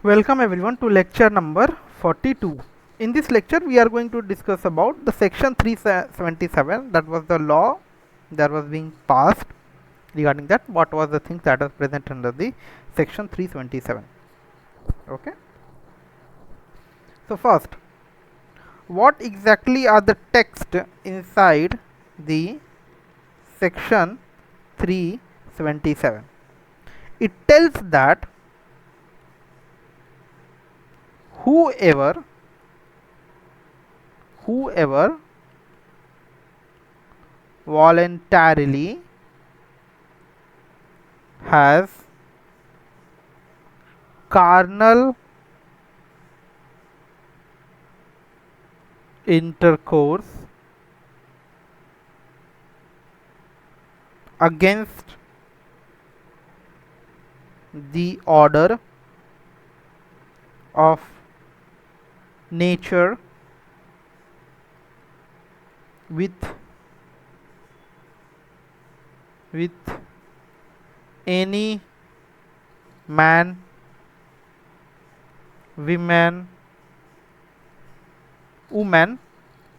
Welcome everyone to lecture number 42. In this lecture we are going to discuss about the section 377, that was the law that was being passed. Regarding that, what was the things that was present under the section 377. Okay, so first, what exactly are the text inside the section 377? It tells that whoever voluntarily has carnal intercourse against the order of nature with any man, woman,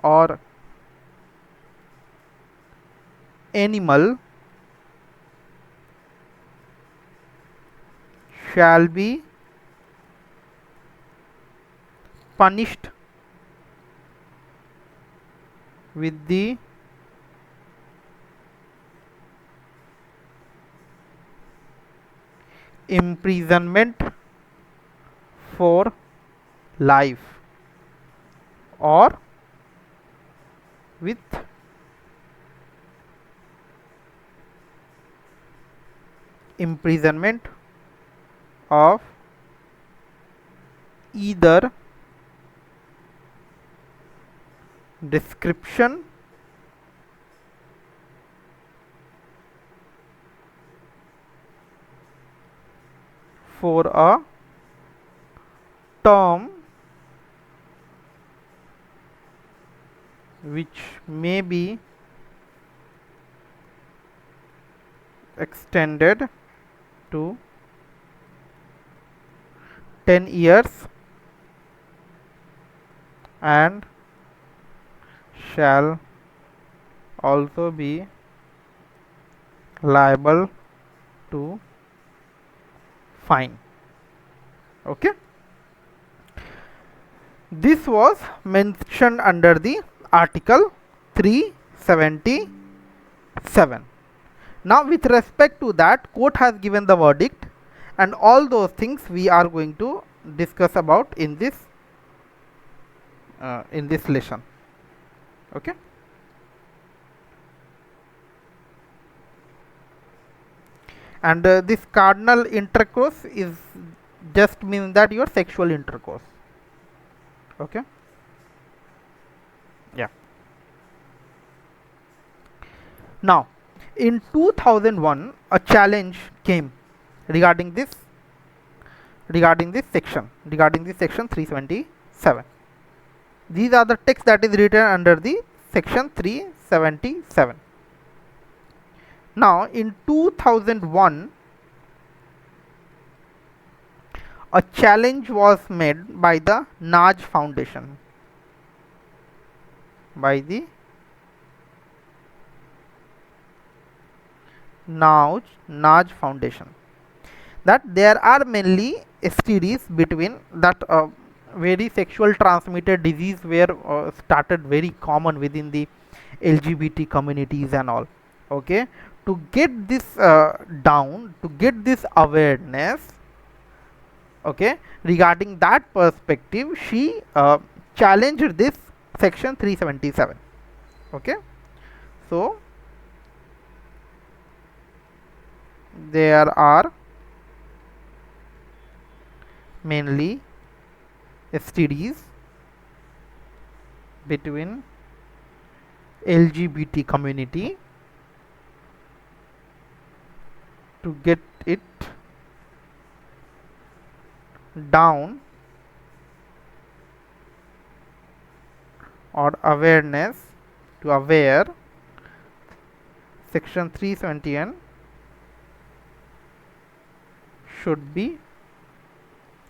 or animal shall be punished with the imprisonment for life or with imprisonment of either description for a term which may be extended to 10 years and shall also be liable to fine. Okay, this was mentioned under the article 377. Now with respect to that, court has given the verdict and all those things we are going to discuss about in this lesson. Okay, and this carnal intercourse is just means that your sexual intercourse. Okay, yeah. Now in 2001 a challenge came regarding this section 377. These are the text that is written under the section 377. Now in 2001 a challenge was made by the Naj Foundation, by the Naj Foundation, that there are mainly STDs between that very sexual transmitted disease were started very common within the LGBT communities and all. Okay, to get this down, to get this awareness, okay, regarding that perspective, she challenged this section 377. Okay, so there are mainly STDs between LGBT community. To get it down or awareness, to aware, section 371 should be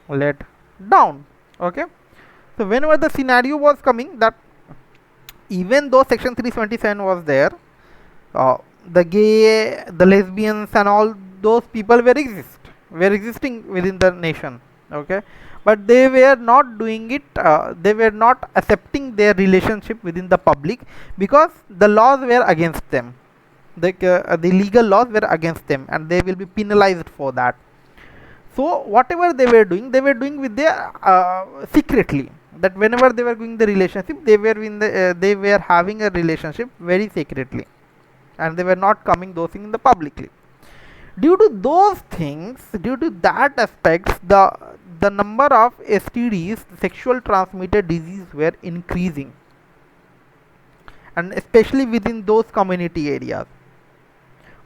let down. Okay, so whenever the scenario was coming that even though section 377 was there, uh, the gay, the lesbians and all those people were existing within the nation. Okay, but they were not doing it, they were not accepting their relationship within the public because the laws were against them. The legal laws were against them and they will be penalized for that. So whatever they were doing with their secretly, that whenever they were doing the relationship, they were having a relationship very secretly and they were not coming those things in the publicly. Due to those things, due to that aspects, the number of STDs, sexual transmitted disease, were increasing, and especially within those community areas.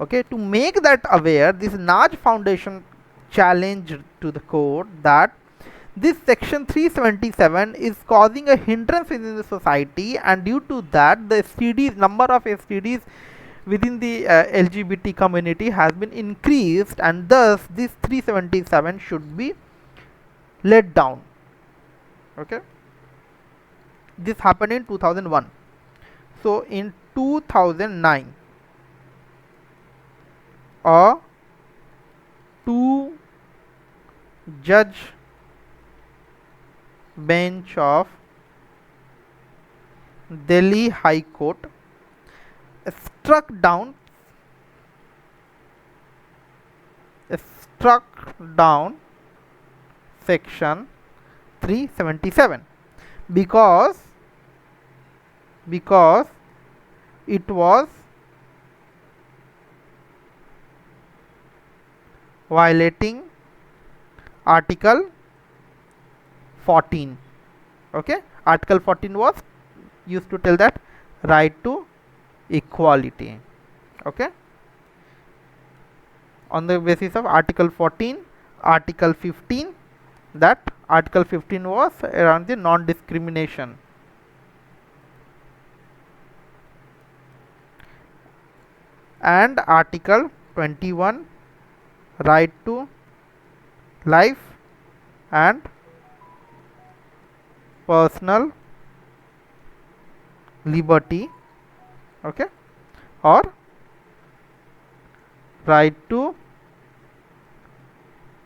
Okay, to make that aware, this Naj Foundation challenged to the court that this section 377 is causing a hindrance within the society, and due to that the STDs, number of STDs within the LGBT community has been increased, and thus this 377 should be let down. Okay, this happened in 2001. So in 2009, a two judge bench of Delhi High Court struck down section 377 because it was violating article 14. Okay, article 14 was used to tell that right to equality. Okay, on the basis of article 14, article 15, that article 15 was around the non-discrimination, and article 21, right to life and personal liberty. Okay, or right to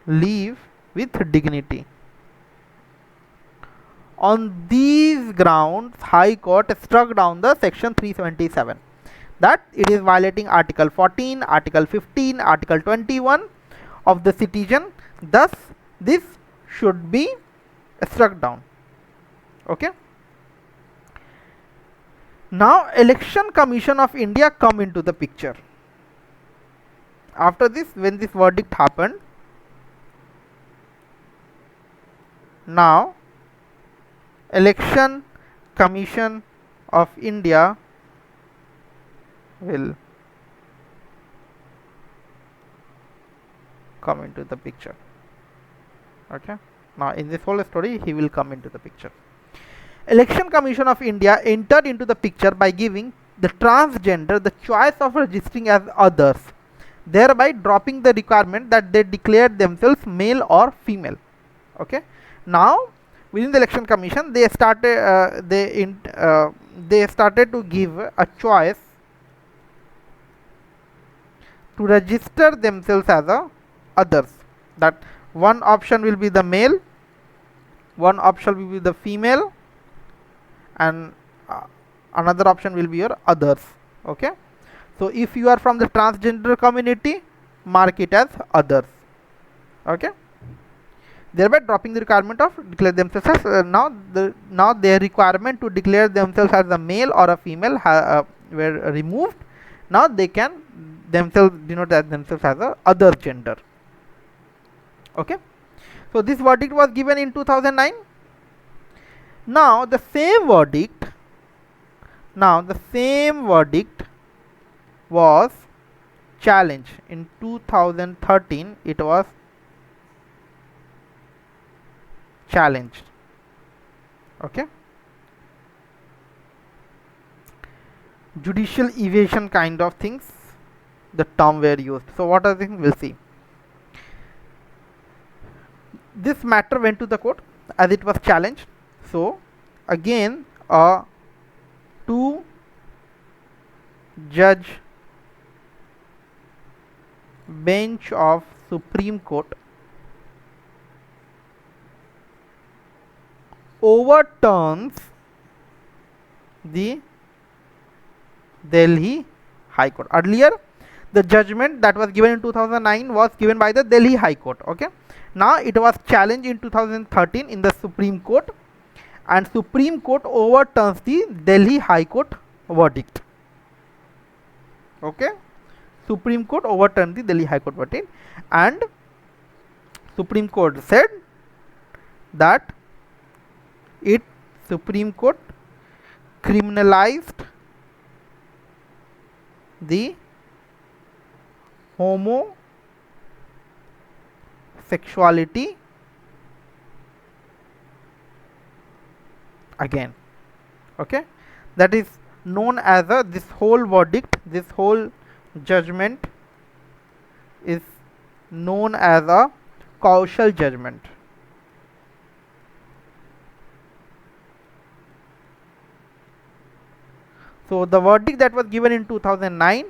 live with dignity. On these grounds, High Court struck down the section 377, that it is violating article 14, article 15, article 21 of the citizen. Thus this should be struck down. Okay, now Election Commission of India come into the picture. After this, when this verdict happened, now Election Commission of India will come into the picture. Okay, now in this whole story he will come into the picture. Election Commission of India entered into the picture by giving the transgender the choice of registering as others, thereby dropping the requirement that they declare themselves male or female. Okay, now within the Election Commission they started to give a choice to register themselves as a others, that one option will be the male, one option will be the female, and another option will be your others. Okay, so if you are from the transgender community, mark it as others. Okay, thereby dropping the requirement of declare themselves as now their requirement to declare themselves as a male or a female were removed. Now they can themselves denote as themselves as a other gender. Okay, so this verdict was given in 2009. Now the same verdict was challenged in 2013. It was challenged. Okay, judicial evasion kind of things, the term were used. So what are the things we'll see. this matter went to the court as it was challenged. So again, a two judge bench of Supreme Court overturns the Delhi High Court. Earlier, the judgment that was given in 2009 was given by the Delhi High Court. Okay. Now it was challenged in 2013 in the Supreme Court, and Supreme Court overturns the Delhi High Court verdict. Okay. Supreme Court overturned the Delhi High Court verdict, and Supreme Court said that Supreme Court criminalized the homosexuality again. Okay, that is known as this whole verdict, this whole judgment is known as a causal judgment. So the verdict that was given in 2009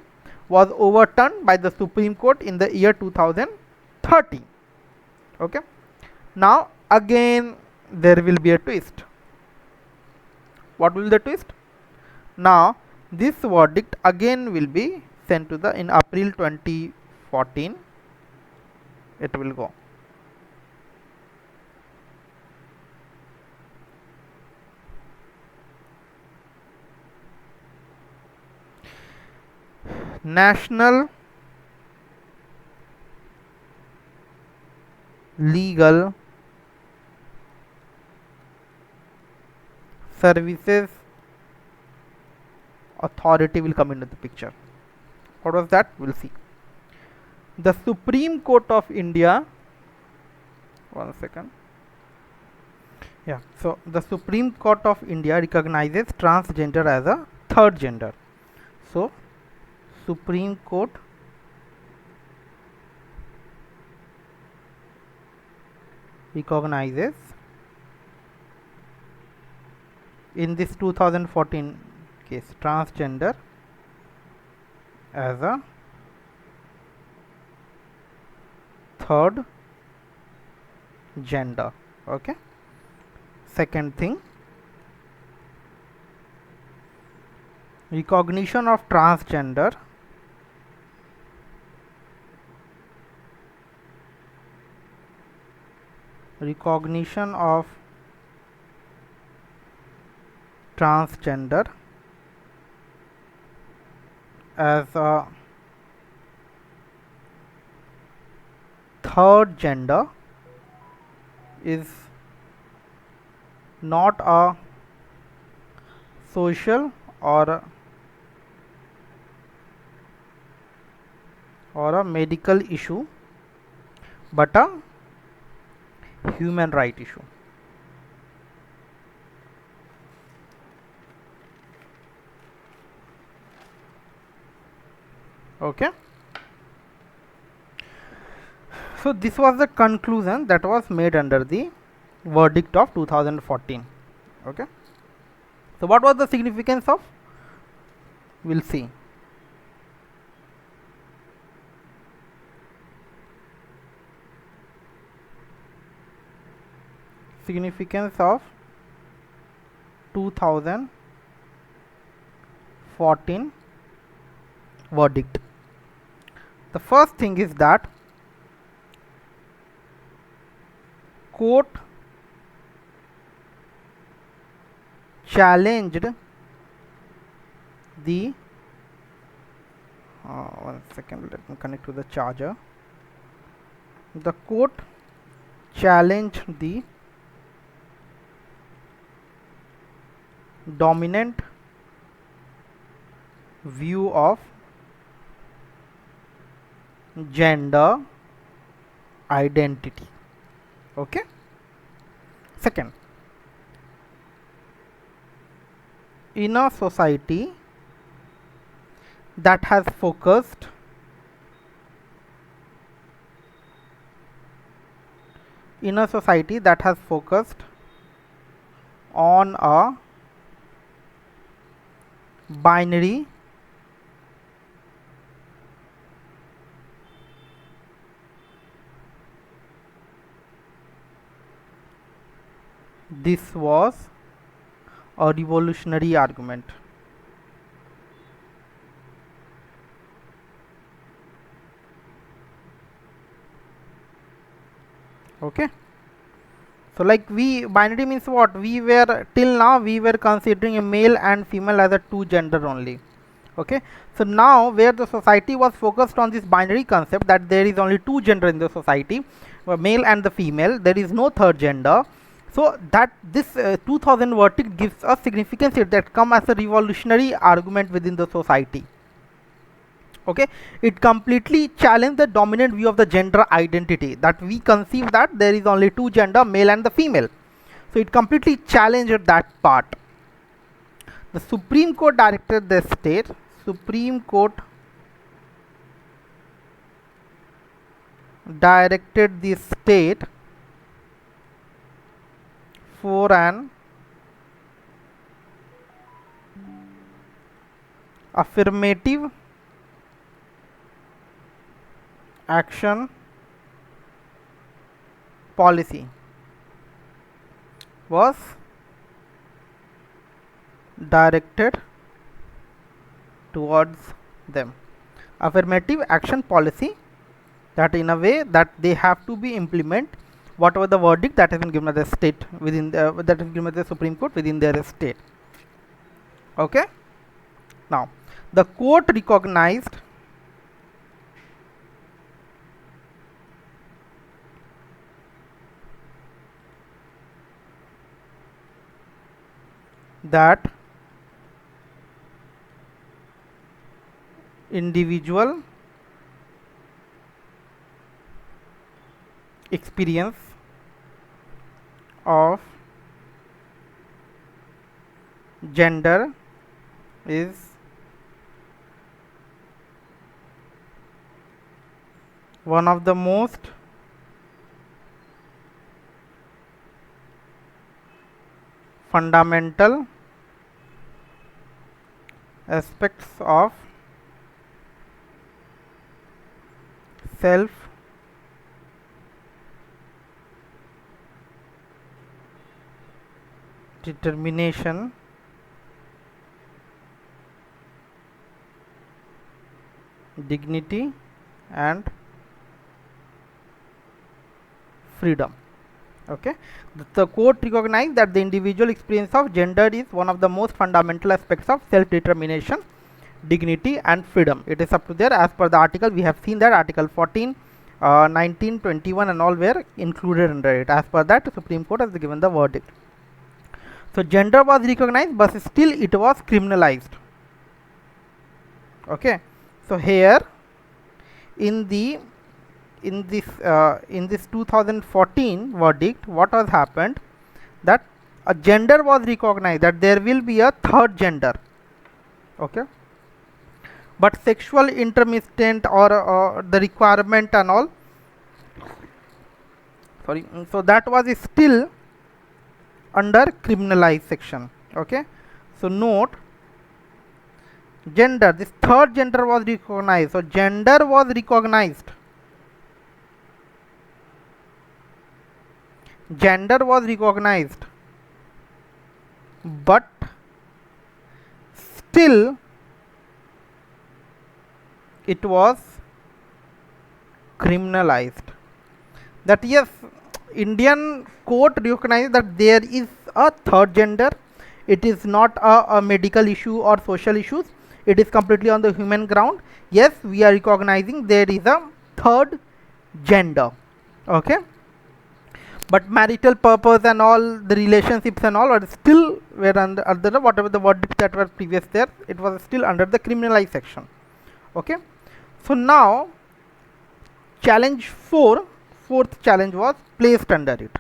was overturned by the Supreme Court in the year 2013. Okay. Now again there will be a twist. What will be the twist? Now this verdict again will be sent to in April 2014. It will go. National Legal Services Authority will come into the picture. What was that? We'll see. The Supreme Court of India. One second. Yeah. So the Supreme Court of India recognizes transgender as a third gender. So Supreme Court recognizes in this 2014 case transgender as a third gender. Okay. Second thing, recognition of transgender as a third gender is not a social or a medical issue, but a human right issue. Okay. So this was the conclusion that was made under the verdict of 2014. Okay. So what was the significance of? We'll see. Significance of 2014 verdict. The first thing is that court challenged the one second, let me connect to the charger. The court challenged the dominant view of gender identity. Okay. Second, in a society that has focused in a society that has focused on a binary this was a revolutionary argument. Okay, so like binary means what? We were till now we were considering a male and female as a two gender only. Okay, so now where the society was focused on this binary concept that there is only two gender in the society, male and the female, there is no third gender. So that this 2000 verdict gives a significance that come as a revolutionary argument within the society. Okay, it completely challenged the dominant view of the gender identity that we conceive that there is only two gender, male and the female. So it completely challenged that part. The Supreme Court directed the state. Supreme Court directed the state for an affirmative action policy was directed towards them. Affirmative action policy, that in a way that they have to be implement whatever the verdict that has been given by the state within the, that is given by the Supreme Court within their state. Okay, now the court recognized that individual experience of gender is one of the most fundamental aspects of self determination dignity and freedom. Okay, the court recognized that the individual experience of gender is one of the most fundamental aspects of self determination dignity and freedom. It is up to there as per the article. We have seen that article 14, 19, 21 and all were included under it. As per that, the Supreme Court has given the verdict. So gender was recognized but still it was criminalized. Okay, so here in this 2014 verdict, what has happened, that a gender was recognized, that there will be a third gender. Okay, but sexual intermittent or the requirement and all, sorry, so that was still under criminalized section. Okay, so note, gender, this third gender was recognized. So gender was recognized, gender was recognized, but still it was criminalized. That yes, Indian court recognized that there is a third gender. It is not a medical issue or social issues. It is completely on the human ground. Yes, we are recognizing there is a third gender. Okay, but marital purpose and all the relationships and all are still were under whatever the verdict that were previous there, it was still under the criminalized section. Okay, so now challenge 4, fourth challenge was placed under it.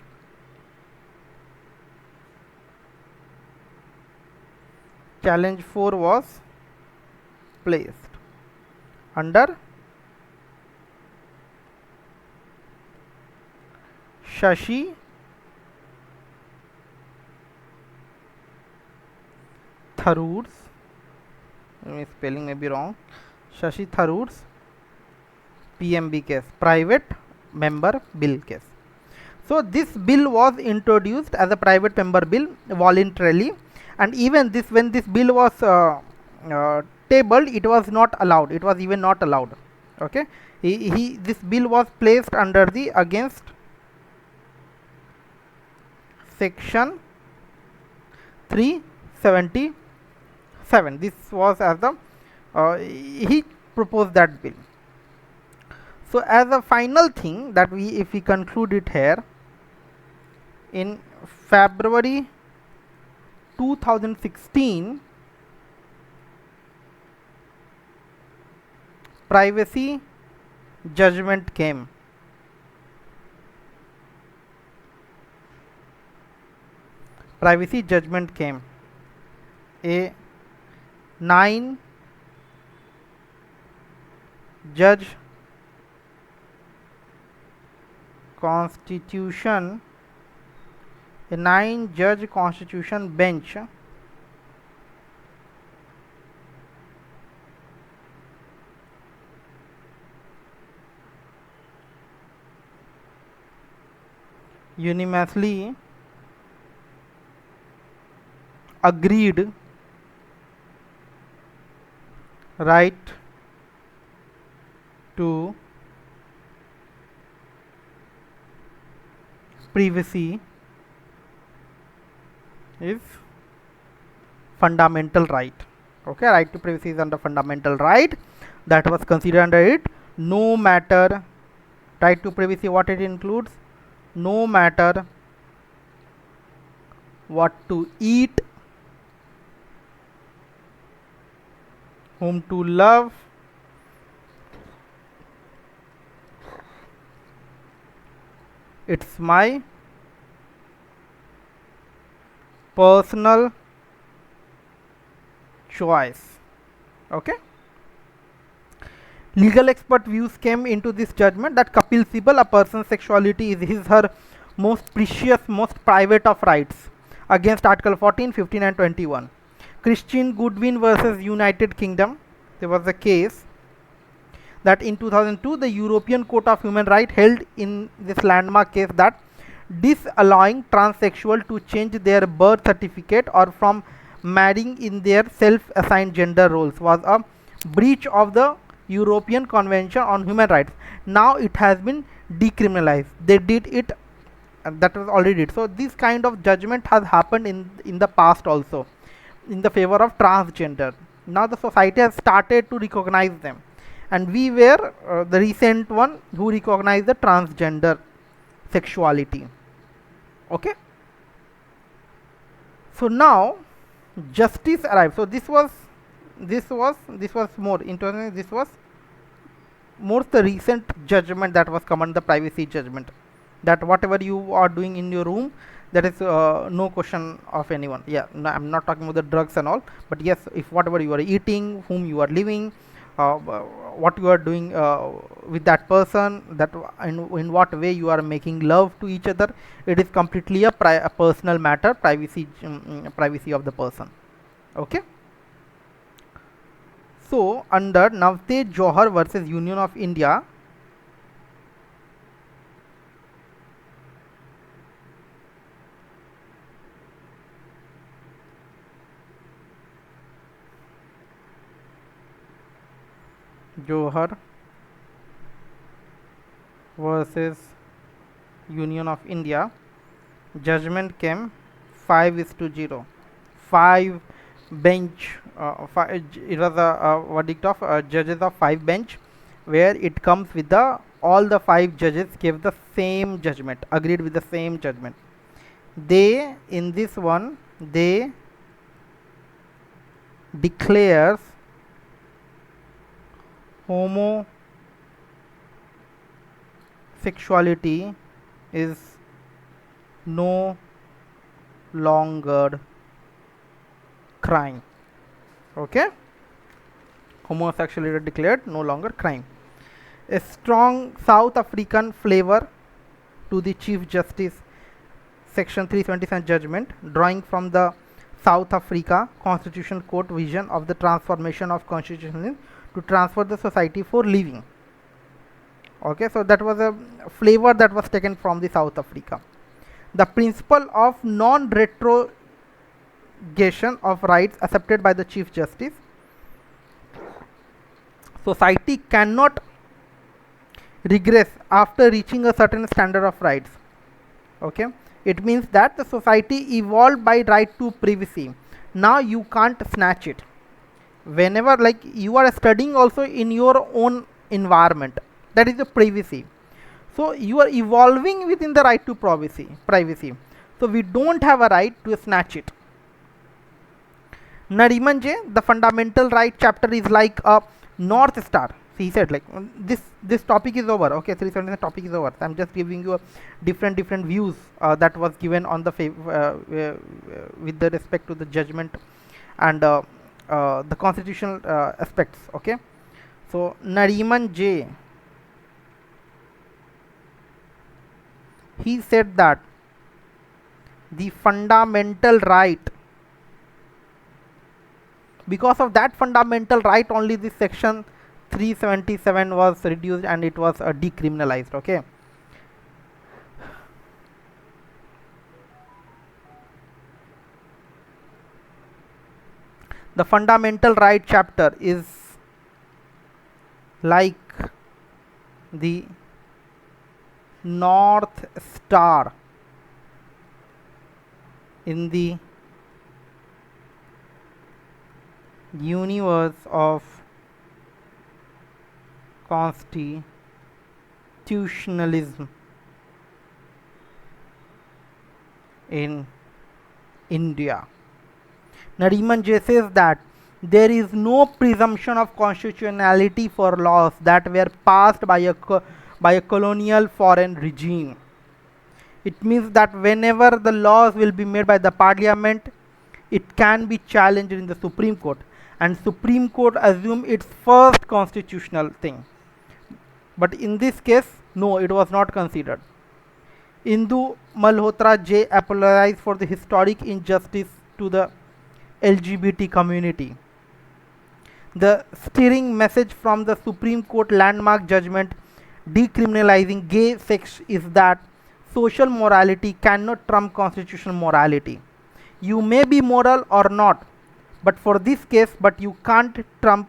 Challenge 4 was placed under Shashi Tharoor's, spelling may be wrong, Shashi Tharoor's PMB case, private member bill case. So this bill was introduced as a private member bill voluntarily, and even this, when this bill was tabled, it was not allowed. It was even not allowed. Okay, this bill was placed under the against section 377. This was as the he proposed that bill. So as a final thing that if we conclude it here, in February 2016, Privacy Judgement came. Privacy Judgement came. A 9-judge constitution, a 9-judge constitution bench unanimously agreed right to privacy is fundamental right. Okay, right to privacy is under fundamental right. That was considered under it. No matter, right to privacy, what it includes, no matter what to eat, whom to love, it's my personal choice. Okay. Legal expert views came into this judgment that Kapil Sibal, a person's sexuality is his/her most precious, most private of rights, against Article 14, 15 and 21. Christine Goodwin versus United Kingdom, there was a case that in 2002 the European Court of Human Rights held in this landmark case that disallowing transsexual to change their birth certificate or from marrying in their self-assigned gender roles was a breach of the European Convention on Human Rights. Now it has been decriminalized. They did it, that was already it. So this kind of judgment has happened in the past also in the favor of transgender. Now the society has started to recognize them, and we were the recent one who recognized the transgender sexuality. Okay, so now justice arrived. So this was more into, this was more the recent judgment that was come under the privacy judgment, that whatever you are doing in your room, that is no question of anyone. Yeah, no, I'm not talking about the drugs and all, but yes, if whatever you are eating, whom you are living, what you are doing with that person, that in what way you are making love to each other, it is completely a personal matter, privacy of the person. Okay. So under Navtej Johar versus Union of India, Johar versus Union of India, judgment came 5:0. 5 bench, it was a verdict of judges of 5 bench, where it comes with the all the 5 judges gave the same judgment, agreed with the same judgment. They, in this one, they declares homosexuality is no longer crime. Okay, homosexuality declared no longer crime. A strong South African flavor to the Chief Justice Section 377 judgment, drawing from the South Africa Constitution Court vision of the transformation of constitution to transfer the society for living. Okay, so that was a flavor that was taken from the South Africa. The principle of non-retrogression of rights accepted by the Chief Justice. Society cannot regress after reaching a certain standard of rights. Okay, it means that the society evolved by right to privacy. Now you can't snatch it. Whenever, like, you are studying also in your own environment, that is the privacy. So you are evolving within the right to privacy. So we don't have a right to snatch it. Nariman J, the fundamental right chapter is like a North Star. He said, like, this topic is over. Okay, 377 topic is over. So I'm just giving you a different views that was given on the with the respect to the judgment and the constitutional aspects. Okay, so Nariman J, he said that the fundamental right, because of that fundamental right only this section 377 was reduced and it was decriminalized. Okay, the fundamental right chapter is like the North Star in the universe of constitutionalism in India. Nariman J says that there is no presumption of constitutionality for laws that were passed by a colonial foreign regime. It means that whenever the laws will be made by the parliament, it can be challenged in the Supreme Court, and Supreme Court assume its first constitutional thing. But in this case, no, it was not considered. Indu Malhotra J apologized for the historic injustice to the LGBT community. The steering message from the Supreme Court landmark judgment decriminalizing gay sex is that social morality cannot trump constitutional morality. You may be moral or not, but for this case, but you can't trump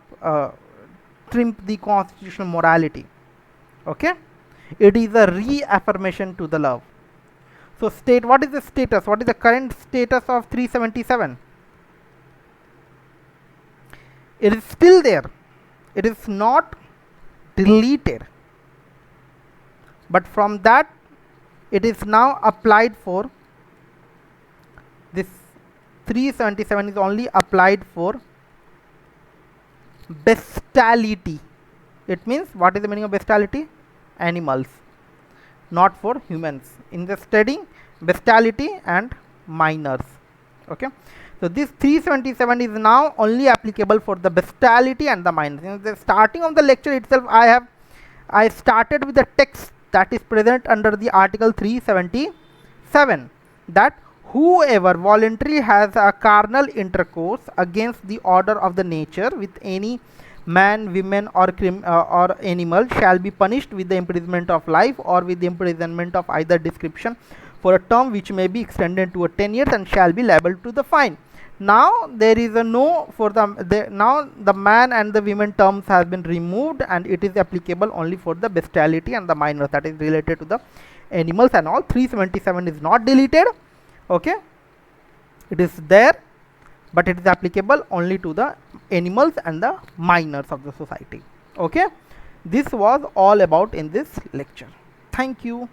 the constitutional morality. Okay, it is a reaffirmation to the law. So what is the status? What is the current status of 377? It is still there. It is not deleted. But from that, it is now applied for this 377 is only applied for bestiality. It means, what is the meaning of bestiality? Animals, not for humans. In the studying bestiality and minors. Okay, so this 377 is now only applicable for the bestiality and the minors. In the starting of the lecture itself, I started with the text that is present under the article 377, that whoever voluntarily has a carnal intercourse against the order of the nature with any man, women, or animal shall be punished with the imprisonment of life or with the imprisonment of either description for a term which may be extended to 10 years and shall be liable to the fine. Now there is a no for now the man and the women terms has been removed, and it is applicable only for the bestiality and the minors, that is related to the animals and all. 377 is not deleted. Okay, it is there, but it is applicable only to the animals and the minors of the society. Okay, this was all about in this lecture. Thank you.